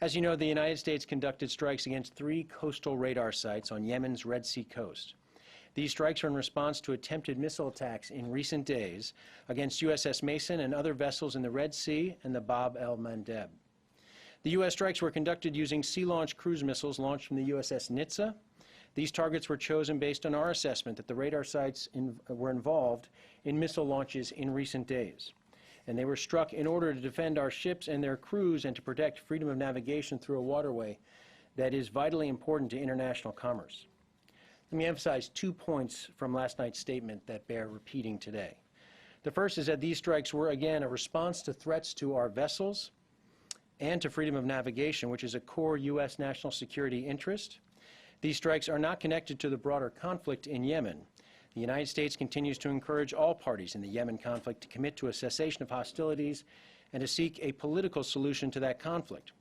As you know, the United States conducted strikes against 3 coastal radar sites on Yemen's Red Sea coast. These strikes are in response to attempted missile attacks in recent days against USS Mason and other vessels in the Red Sea and the Bab el-Mandeb. The U.S. strikes were conducted using sea-launched cruise missiles launched from the USS Nitsa. These targets were chosen based on our assessment that the radar sites were involved in missile launches in recent days. And they were struck in order to defend our ships and their crews and to protect freedom of navigation through a waterway that is vitally important to international commerce. Let me emphasize 2 points from last night's statement that bear repeating today. The first is that these strikes were, again, a response to threats to our vessels and to freedom of navigation, which is a core U.S. national security interest. These strikes are not connected to the broader conflict in Yemen. The United States continues to encourage all parties in the Yemen conflict to commit to a cessation of hostilities and to seek a political solution to that conflict.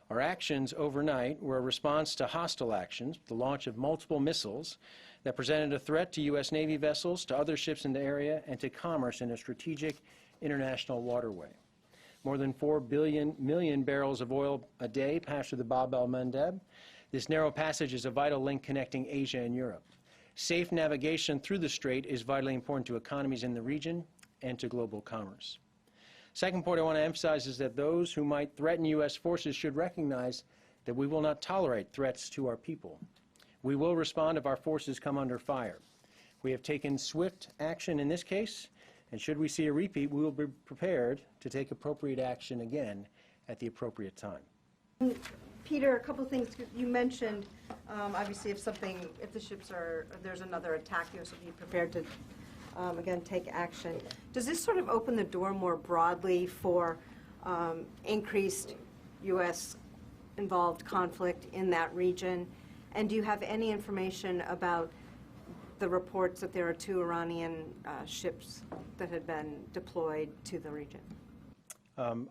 Our actions overnight were a response to hostile actions, the launch of multiple missiles that presented a threat to U.S. Navy vessels, to other ships in the area, and to commerce in a strategic international waterway. More than 4 million barrels of oil a day pass through the Bab el-Mandeb. This narrow passage is a vital link connecting Asia and Europe. Safe navigation through the strait is vitally important to economies in the region and to global commerce. Second point I want to emphasize is that those who might threaten U.S. forces should recognize that we will not tolerate threats to our people. We will respond if our forces come under fire. We have taken swift action in this case, and should we see a repeat, we will be prepared to take appropriate action again at the appropriate time. Peter, a couple of things you mentioned. Obviously, if the ships there's another attack, you'll be prepared to again take action. Does this sort of open the door more broadly for increased U.S. involved conflict in that region? And do you have any information about the reports that there are 2 Iranian ships that had been deployed to the region?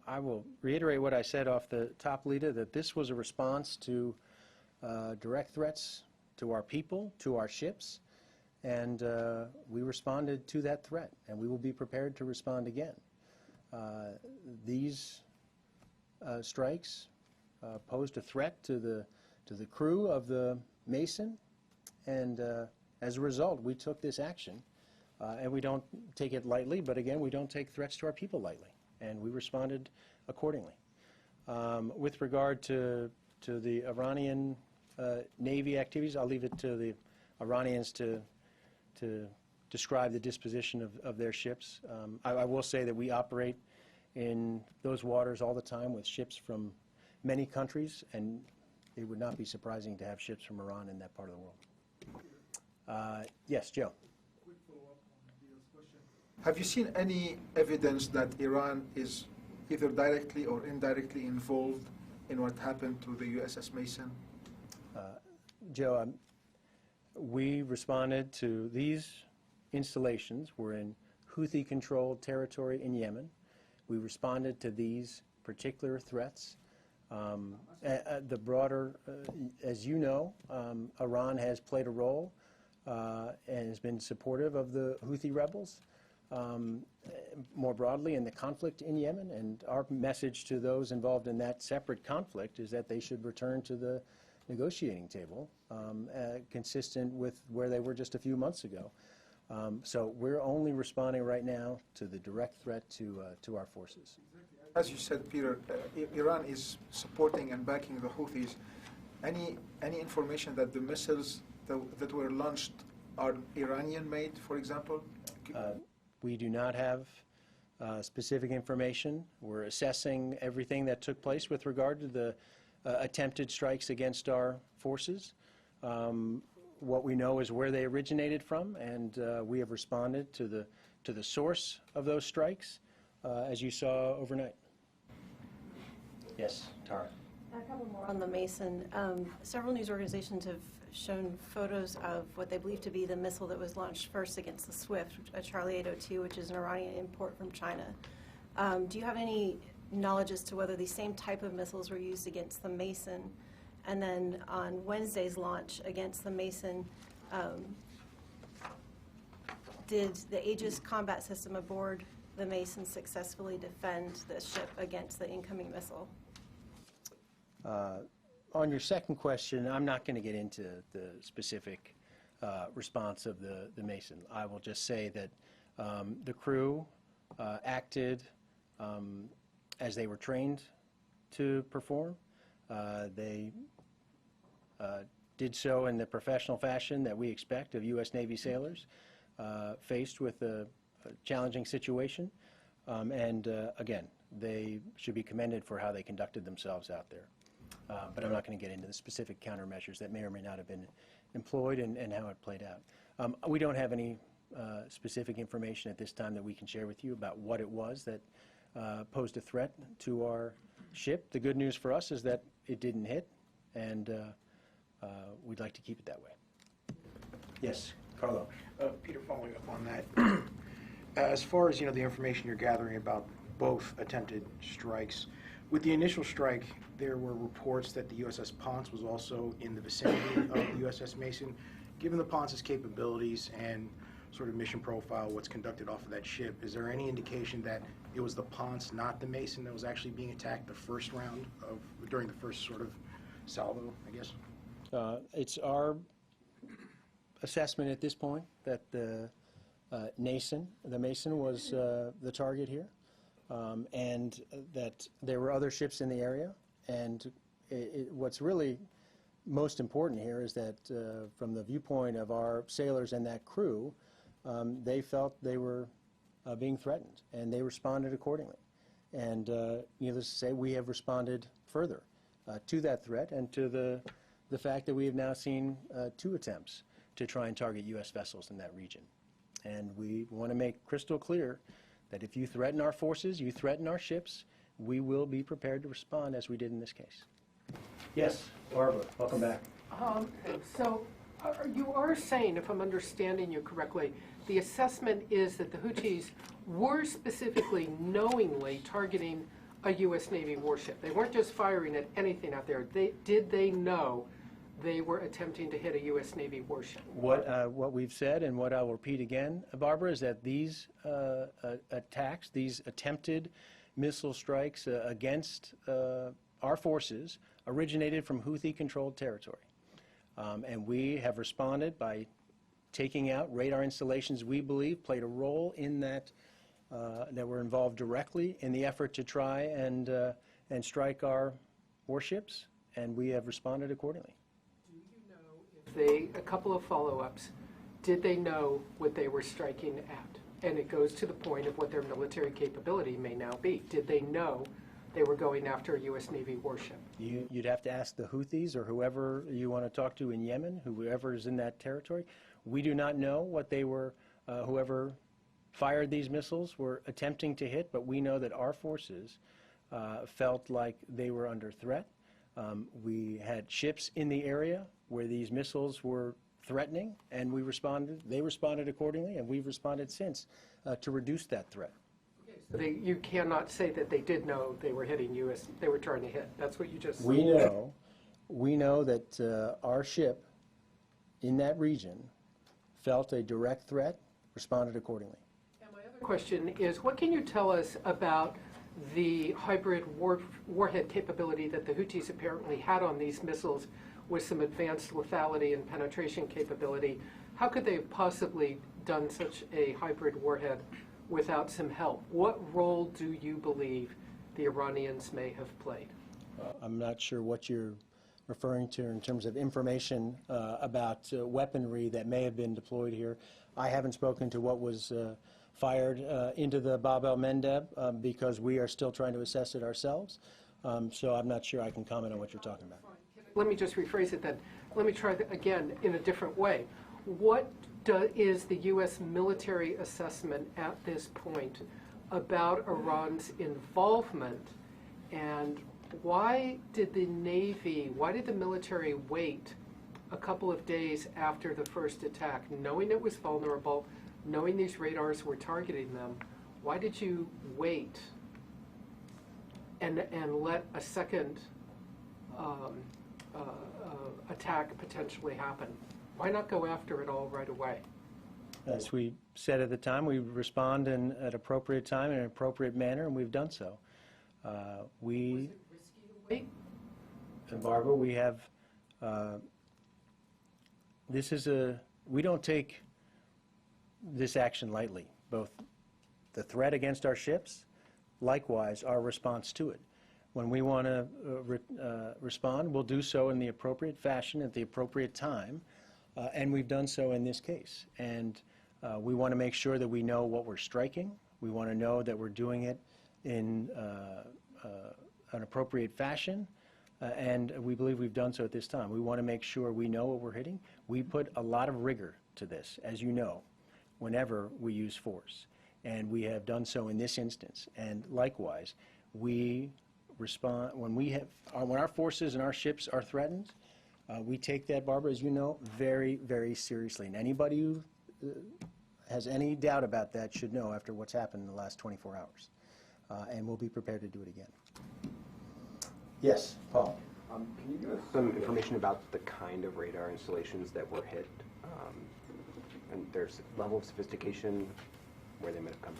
I will reiterate what I said off the top, Lita, that this was a response to direct threats to our people, to our ships, and we responded to that threat, and we will be prepared to respond again. These strikes posed a threat to the crew of the Mason, and as a result, we took this action, and we don't take it lightly, but again, we don't take threats to our people lightly. And we responded accordingly. With regard to the Iranian Navy activities, I'll leave it to the Iranians to describe the disposition of their ships. I will say that we operate in those waters all the time with ships from many countries, and it would not be surprising to have ships from Iran in that part of the world. Yes, Joe. Have you seen any evidence that Iran is either directly or indirectly involved in what happened to the USS Mason? Joe, we responded to these installations. We're in Houthi-controlled territory in Yemen. We responded to these particular threats. The broader, as you know, Iran has played a role and has been supportive of the Houthi rebels. More broadly in the conflict in Yemen, and our message to those involved in that separate conflict is that they should return to the negotiating table, consistent with where they were just a few months ago. So we're only responding right now to the direct threat to our forces. As you said, Peter, Iran is supporting and backing the Houthis. Any information that the missiles that were launched are Iranian-made, for example? We do not have specific information. We're assessing everything that took place with regard to the attempted strikes against our forces. What we know is where they originated from, and we have responded to the source of those strikes, as you saw overnight. Yes, Tara. A couple more on the Mason. Several news organizations have shown photos of what they believe to be the missile that was launched first against the Swift, a Charlie 802, which is an Iranian import from China. Do you have any knowledge as to whether these same type of missiles were used against the Mason? And then on Wednesday's launch against the Mason, did the Aegis combat system aboard the Mason successfully defend the ship against the incoming missile? On your second question, I'm not going to get into the specific response of the Mason. I will just say that the crew acted as they were trained to perform. They did so in the professional fashion that we expect of U.S. Navy sailors faced with a challenging situation. Again, they should be commended for how they conducted themselves out there. But I'm not going to get into the specific countermeasures that may or may not have been employed and how it played out. We don't have any specific information at this time that we can share with you about what it was that posed a threat to our ship. The good news for us is that it didn't hit, and we'd like to keep it that way. Yes, Carlo. Peter, following up on that, as far as the information you're gathering about both attempted strikes, with the initial strike, there were reports that the USS Ponce was also in the vicinity of the USS Mason. Given the Ponce's capabilities and sort of mission profile, what's conducted off of that ship, is there any indication that it was the Ponce, not the Mason, that was actually being attacked the first round during the first sort of salvo, I guess? It's our assessment at this point that the Mason was the target here, and that there were other ships in the area. And what's really most important here is that from the viewpoint of our sailors and that crew, they felt they were being threatened, and they responded accordingly. And needless to say, we have responded further to that threat and to the fact that we have now seen 2 attempts to try and target U.S. vessels in that region. And we want to make crystal clear that if you threaten our forces, you threaten our ships, we will be prepared to respond as we did in this case. Yes, Barbara, welcome back. So you are saying, if I'm understanding you correctly, the assessment is that the Houthis were specifically knowingly targeting a U.S. Navy warship. They weren't just firing at anything out there. Did they know they were attempting to hit a U.S. Navy warship? What we've said, and what I'll repeat again, Barbara, is that these attacks, these attempted missile strikes against our forces originated from Houthi-controlled territory. And we have responded by taking out radar installations we believe played a role in that, that were involved directly in the effort to try and strike our warships, and we have responded accordingly. Do you know if a couple of follow-ups, did they know what they were striking at? And it goes to the point of what their military capability may now be. Did they know they were going after a U.S. Navy warship? You'd have to ask the Houthis or whoever you want to talk to in Yemen, whoever is in that territory. We do not know what they were, whoever fired these missiles were attempting to hit, but we know that our forces felt like they were under threat. We had ships in the area where these missiles were threatening, and we responded. They responded accordingly, and we've responded since to reduce that threat. So you cannot say that they did know they were hitting U.S. They were trying to hit. That's what you just said. We know that our ship in that region felt a direct threat, responded accordingly. And my other question is, what can you tell us about the hybrid warhead capability that the Houthis apparently had on these missiles with some advanced lethality and penetration capability? How could they have possibly done such a hybrid warhead without some help? What role do you believe the Iranians may have played? I'm not sure what you're referring to in terms of information about weaponry that may have been deployed here. I haven't spoken to what was fired into the Bab el-Mandeb because we are still trying to assess it ourselves. So I'm not sure I can comment on what you're talking about. Let me just rephrase it then. Let me try that again in a different way. What is the U.S. military assessment at this point about Iran's involvement, and why did the military wait a couple of days after the first attack, knowing it was vulnerable, knowing these radars were targeting them? Why did you wait and let a second attack potentially happen? Why not go after it all right away? As we said at the time, we respond at an appropriate time in an appropriate manner, and we've done so. Was it risky to wait? And Barbara, we have, we don't take this action lightly, both the threat against our ships, likewise our response to it. When we want to respond, we'll do so in the appropriate fashion at the appropriate time, and we've done so in this case. And we want to make sure that we know what we're striking. We want to know that we're doing it in an appropriate fashion, and we believe we've done so at this time. We want to make sure we know what we're hitting. We put a lot of rigor to this, as you know, whenever we use force, and we have done so in this instance. And likewise, we respond when our forces and our ships are threatened. We take that, Barbara, as you know, very, very seriously. And anybody who has any doubt about that should know after what's happened in the last 24 hours. And we'll be prepared to do it again. Yes, Paul. Can you give us some information about the kind of radar installations that were hit, and their level of sophistication, where they might have come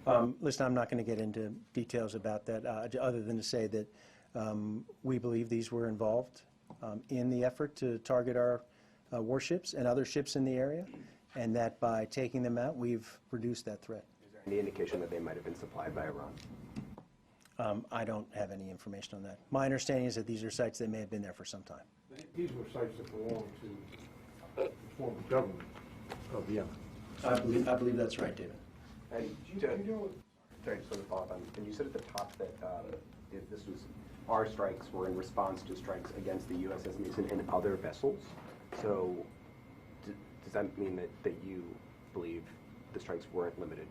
from? Listen, I'm not going to get into details about that, other than to say that we believe these were involved in the effort to target our warships and other ships in the area, and that by taking them out, we've reduced that threat. Is there any indication that they might have been supplied by Iran? I don't have any information on that. My understanding is that these are sites that may have been there for some time. These were sites that belonged to the former government of Yemen. I believe that's right, David. And sorry, just to follow up on, and you said at the top that if this was our strikes were in response to strikes against the USS Mason and other vessels. So does that mean that you believe the strikes weren't limited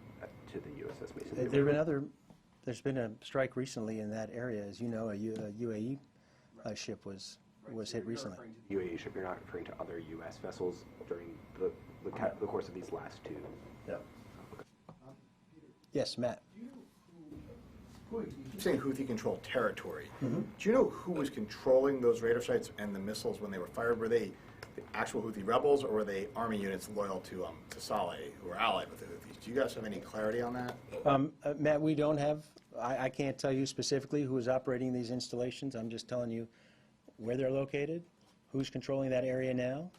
to the USS Mason? There's been a strike recently in that area. As you know, a UAE ship was hit recently. The UAE ship, you're not referring to other U.S. vessels during the course of these last two? Yeah. Yes, Matt. You're saying Houthi-controlled territory. Mm-hmm. Do you know who was controlling those radar sites and the missiles when they were fired? Were they the actual Houthi rebels, or were they army units loyal to Saleh, who were allied with the Houthis? Do you guys have any clarity on that? Matt, we don't have. I can't tell you specifically who is operating these installations. I'm just telling you where they're located, who's controlling that area now,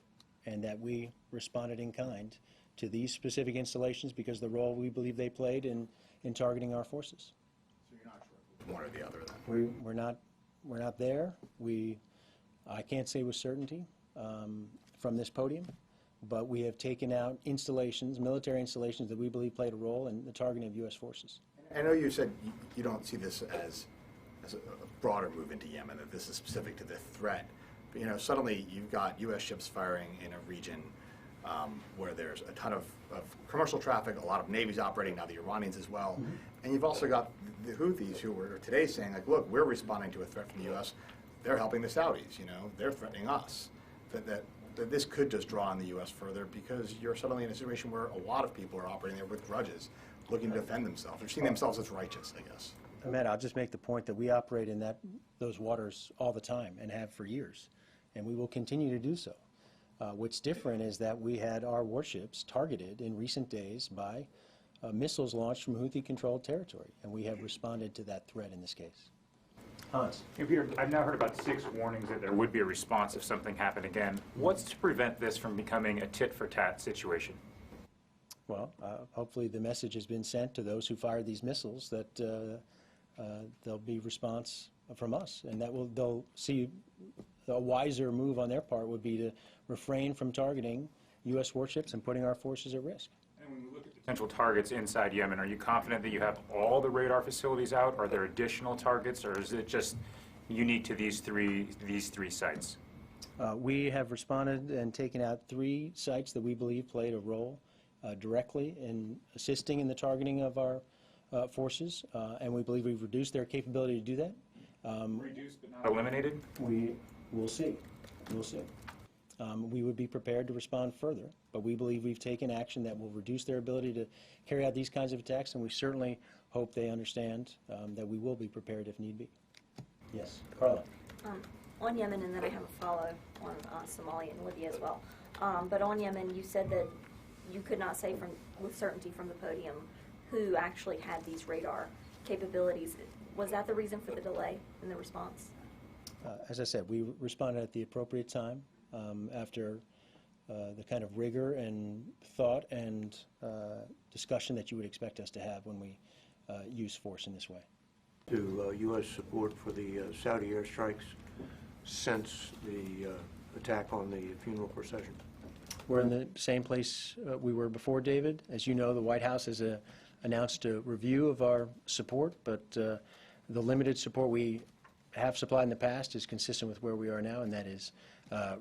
and that we responded in kind to these specific installations because of the role we believe they played in targeting our forces. So you're not sure one or the other then? We're not there. I can't say with certainty from this podium, but we have taken out installations, military installations that we believe played a role in the targeting of U.S. forces. I know you said you don't see this as a broader move into Yemen, that this is specific to the threat. But, suddenly you've got U.S. ships firing in a region where there's a ton of commercial traffic, a lot of navies operating, now the Iranians as well. Mm-hmm. And you've also got the Houthis who were today saying, like, look, we're responding to a threat from the U.S. They're helping the Saudis, they're threatening us. That this could just draw on the U.S. further because you're suddenly in a situation where a lot of people are operating there with grudges, looking to defend themselves. They're seeing themselves as righteous, I guess. Matt, I'll just make the point that we operate in those waters all the time and have for years, and we will continue to do so. What's different is that we had our warships targeted in recent days by missiles launched from Houthi-controlled territory, and we have responded to that threat in this case. Hans. Hey, Peter, I've now heard about 6 warnings that there would be a response if something happened again. What's to prevent this from becoming a tit-for-tat situation? Well, hopefully the message has been sent to those who fired these missiles that there'll be response from us, and that they'll see a wiser move on their part would be to refrain from targeting U.S. warships and putting our forces at risk. And when you look at potential targets inside Yemen, are you confident that you have all the radar facilities out? Are there additional targets, or is it just unique to these three sites? We have responded and taken out 3 sites that we believe played a role directly in assisting in the targeting of our forces, and we believe we've reduced their capability to do that. Reduced but not eliminated? We'll see. We'll see. We would be prepared to respond further, but we believe we've taken action that will reduce their ability to carry out these kinds of attacks, and we certainly hope they understand that we will be prepared if need be. Yes, Carla. On Yemen, and then I have a follow on Somalia and Libya as well. But on Yemen, you said that you could not say with certainty from the podium who actually had these radar capabilities. Was that the reason for the delay in the response? As I said, we responded at the appropriate time after the kind of rigor and thought and discussion that you would expect us to have when we use force in this way. To U.S. support for the Saudi airstrikes since the attack on the funeral procession? We're in the same place we were before, David. As you know, the White House has announced a review of our support, but the limited support we have supplied in the past is consistent with where we are now, and that is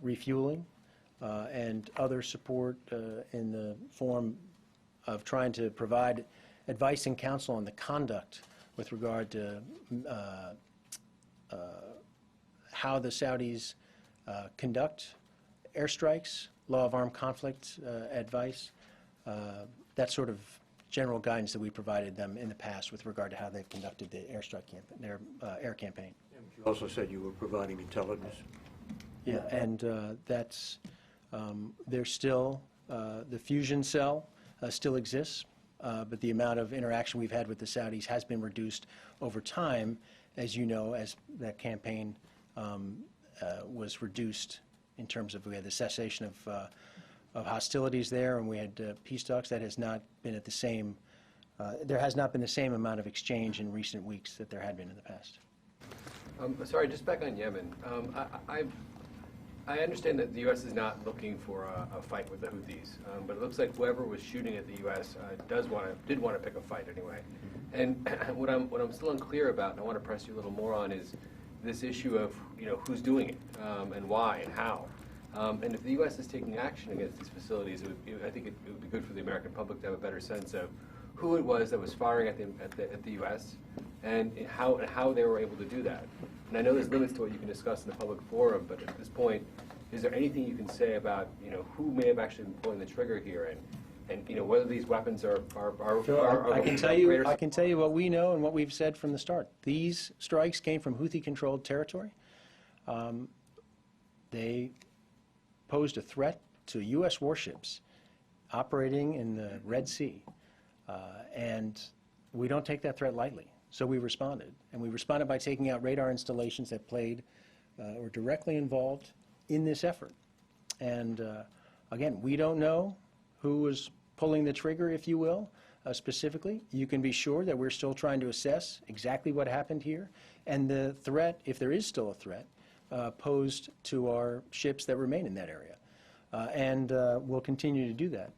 refueling and other support in the form of trying to provide advice and counsel on the conduct with regard to how the Saudis conduct airstrikes, law of armed conflict advice, that sort of general guidance that we provided them in the past with regard to how they've conducted the airstrike campaign, their air campaign. You also said you were providing intelligence. Yeah, and that's, there's still, the fusion cell still exists, but the amount of interaction we've had with the Saudis has been reduced over time, as you know, as that campaign was reduced in terms of, we had the cessation of hostilities there, and we had peace talks. That has not been at the same, there has not been the same amount of exchange in recent weeks that there had been in the past. Sorry, just back on Yemen. I understand that the U.S. is not looking for a fight with the Houthis, but it looks like whoever was shooting at the U.S. did want to pick a fight anyway. And what I'm still unclear about, and I want to press you a little more on, is this issue of who's doing it and why and how. And if the U.S. is taking action against these facilities, I think it would be good for the American public to have a better sense of who it was that was firing at the U.S. and how they were able to do that. And I know there's limits to what you can discuss in the public forum, but at this point, is there anything you can say about who may have actually been pulling the trigger here, and whether these weapons are I can tell you what we know and what we've said from the start. These strikes came from Houthi-controlled territory. They posed a threat to U.S. warships operating in the Red Sea, and we don't take that threat lightly. So we responded, and we responded by taking out radar installations that played or directly involved in this effort. And again, we don't know who was pulling the trigger, if you will, specifically. You can be sure that we're still trying to assess exactly what happened here and the threat, if there is still a threat, posed to our ships that remain in that area. And we'll continue to do that.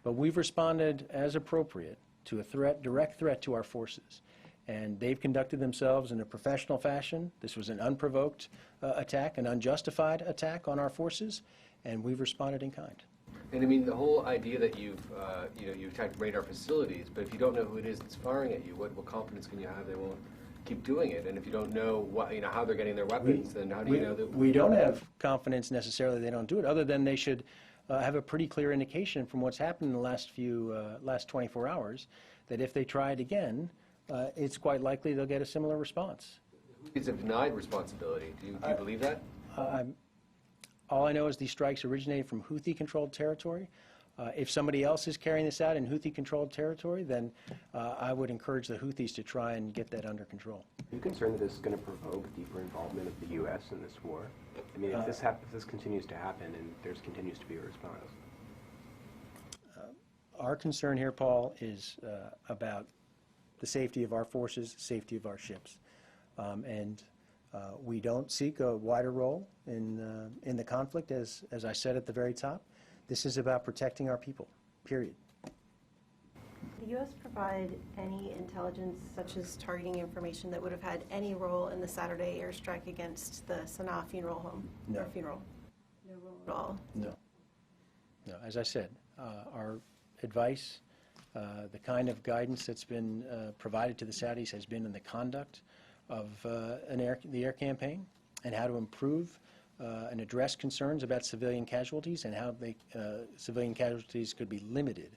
But we've responded as appropriate to a direct threat to our forces. And they've conducted themselves in a professional fashion. This was an unprovoked attack, an unjustified attack on our forces, and we've responded in kind. And I mean, the whole idea that you've attacked radar facilities, but if you don't know who it is that's firing at you, what confidence can you have they won't keep doing it? And if you don't know how they're getting their weapons, then how do you know that? We don't have confidence necessarily they don't do it, other than they should have a pretty clear indication from what's happened in the last 24 hours that if they try it again, it's quite likely they'll get a similar response. Houthis have denied responsibility. Do you believe that? All I know is these strikes originated from Houthi-controlled territory. If somebody else is carrying this out in Houthi-controlled territory, then I would encourage the Houthis to try and get that under control. Are you concerned that this is going to provoke deeper involvement of the U.S. in this war? I mean, if this continues to happen and there continues to be a response. Our concern here, Paul, is about the safety of our forces, the safety of our ships. And we don't seek a wider role in the conflict, as I said at the very top. This is about protecting our people, period. Did the U.S. provide any intelligence, such as targeting information, that would have had any role in the Saturday airstrike against the Sana'a funeral home? No. Or funeral? No role at all? No. No. As I said, our advice, the kind of guidance that's been provided to the Saudis has been in the conduct of the air campaign and how to improve and address concerns about civilian casualties and how civilian casualties could be limited.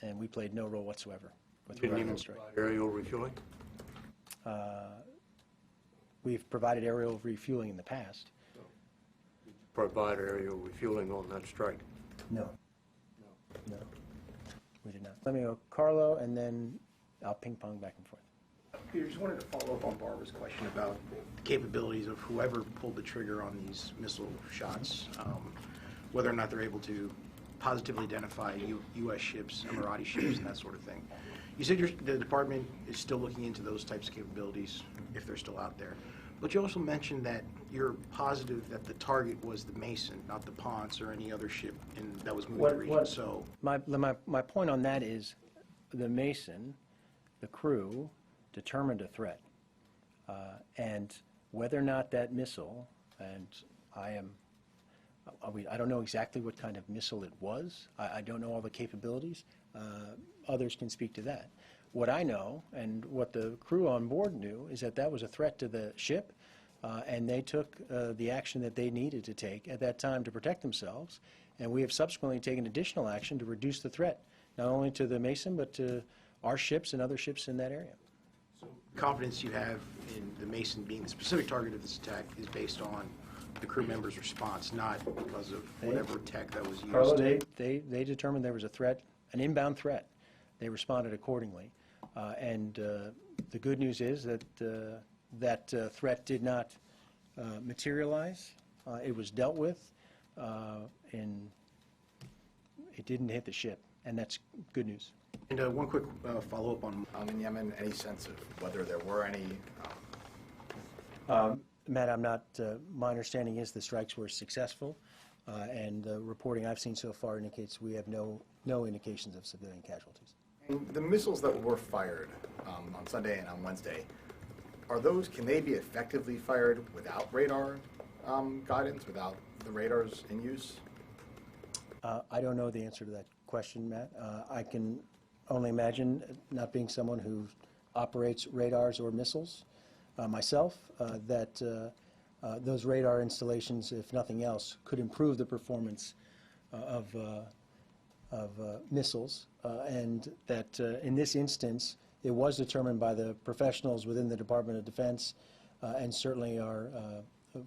And we played no role whatsoever with regard to the strike. Aerial refueling? We've provided aerial refueling in the past. Provide aerial refueling on that strike? No. We did not. Let me go Carlo, and then I'll ping pong back and forth. Peter, just wanted to follow up on Barbara's question about the capabilities of whoever pulled the trigger on these missile shots, whether or not they're able to positively identify U.S. ships, Emirati ships, and that sort of thing. You said the department is still looking into those types of capabilities if they're still out there. But you also mentioned that you're positive that the target was the Mason, not the Ponce or any other ship that was moving the region. So My point on that is the Mason, the crew, determined a threat. And whether or not that missile, and I don't know exactly what kind of missile it was. I don't know all the capabilities. Others can speak to that. What I know, and what the crew on board knew, is that that was a threat to the ship, and they took the action that they needed to take at that time to protect themselves, and we have subsequently taken additional action to reduce the threat, not only to the Mason, but to our ships and other ships in that area. So confidence you have in the Mason being the specific target of this attack is based on the crew member's response, not because of whatever tech that was used. Carlo, they determined there was a threat, an inbound threat. They responded accordingly. And the good news is that that threat did not materialize. It was dealt with, and it didn't hit the ship, and that's good news. And one quick follow-up on In Yemen, any sense of whether there were any? Matt, I'm not, my understanding is the strikes were successful, and the reporting I've seen so far indicates we have no indications of civilian casualties. And the missiles that were fired on Sunday and on Wednesday, can they be effectively fired without radar guidance, without the radars in use? I don't know the answer to that question, Matt. I can only imagine, not being someone who operates radars or missiles myself, that those radar installations, if nothing else, could improve the performance of missiles, and that in this instance, it was determined by the professionals within the Department of Defense and certainly our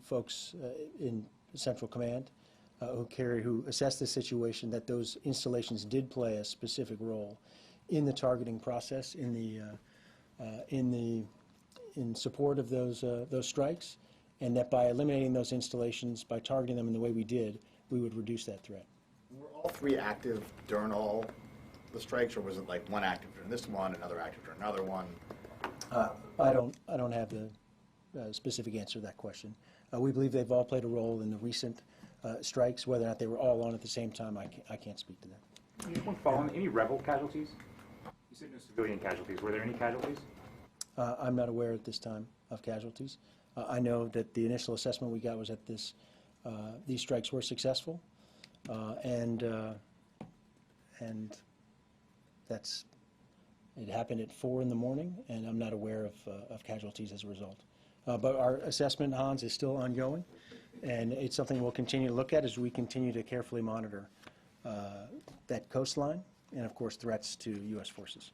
folks in Central Command who assessed the situation, that those installations did play a specific role in the targeting process, in support of those strikes, and that by eliminating those installations, by targeting them in the way we did, we would reduce that threat. Were all three active during all the strikes, or was it like one active during this one, another active during another one? I don't have the specific answer to that question. We believe they've all played a role in the recent strikes. Whether or not they were all on at the same time, I can't speak to that. Just one follow-on. Any rebel casualties? You said no civilian casualties. Were there any casualties? I'm not aware at this time of casualties. I know that the initial assessment we got was that these strikes were successful, and it happened at 4 in the morning, and I'm not aware of casualties as a result. But our assessment, Hans, is still ongoing, and it's something we'll continue to look at as we continue to carefully monitor that coastline and, of course, threats to U.S. forces.